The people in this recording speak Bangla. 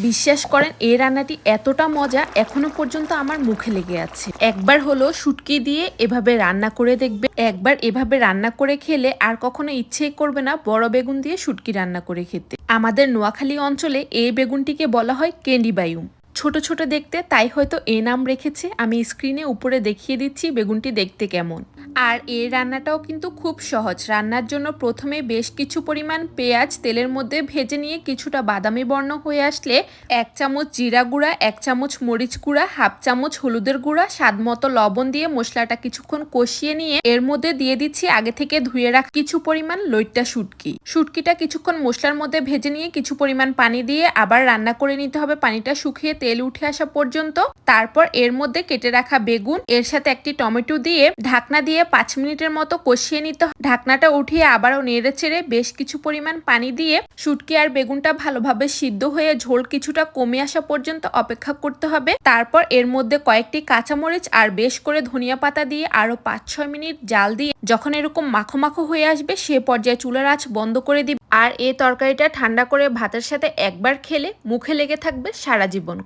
বিশ্বাস করেন এই রান্নাটি এতটা মজা এখনো পর্যন্ত আমার মুখে লেগে আছে। একবার হলো শুটকি দিয়ে এভাবে রান্না করে দেখবে, একবার এভাবে রান্না করে খেলে আর কখনো ইচ্ছেই করবে না বড় বেগুন দিয়ে শুটকি রান্না করে খেতে। আমাদের নোয়াখালী অঞ্চলে এই বেগুনটিকে বলা হয় ক্যান্ডি বায়ুম। ছোট ছোট দেখতে, তাই হয়তো এ নাম রেখেছে। আমি স্ক্রিনে উপরে দেখিয়ে দিচ্ছি বেগুনটি দেখতে কেমন। আর এই রান্নাটাও কিন্তু খুব সহজ। রান্নার জন্য প্রথমে বেশ কিছু পরিমাণ পেঁয়াজ তেলের মধ্যে ভেজে নিয়ে কিছুটা বাদামি বর্ণ হয়ে আসলে 1 চামচ জিরা গুঁড়া, 1 চামচ মরিচ গুঁড়া, হাফ চামচ হলুদের গুঁড়া, স্বাদ মতো লবণ দিয়ে মশলাটা কিছুক্ষণ কষিয়ে নিয়ে এর মধ্যে দিয়ে দিচ্ছি আগে থেকে ধুয়ে রাখা কিছু পরিমাণ লইট্টা শুটকি। শুটকিটা কিছুক্ষণ মশলার মধ্যে ভেজে নিয়ে কিছু পরিমাণ পানি দিয়ে আবার রান্না করে নিতে হবে, পানিটা শুকিয়ে তেল উঠে আসা পর্যন্ত। তারপর এর মধ্যে কেটে রাখা বেগুন, এর সাথে একটি টমেটো দিয়ে ঢাকনা দিয়ে 5 মিনিটের মতো কষিয়ে নিতে হবে। ঢাকনাটা উঠিয়ে আবারও নেড়ে চেড়ে বেশ কিছু পরিমাণ পানি দিয়ে শুটকি আর বেগুনটা ভালোভাবে সিদ্ধ হয়ে ঝোল কিছুটা কমে আসা পর্যন্ত অপেক্ষা করতে হবে। তারপর এর মধ্যে কয়েকটি কাঁচামরিচ আর বেশ করে ধনিয়া পাতা দিয়ে আরো 5-6 মিনিট জাল দিয়ে যখন এরকম মাখো মাখো হয়ে আসবে সে পর্যায়ে চুলার আঁচ বন্ধ করে দিবে। আর এই তরকারিটা ঠান্ডা করে ভাতের সাথে একবার খেলে মুখে লেগে থাকবে সারা জীবন।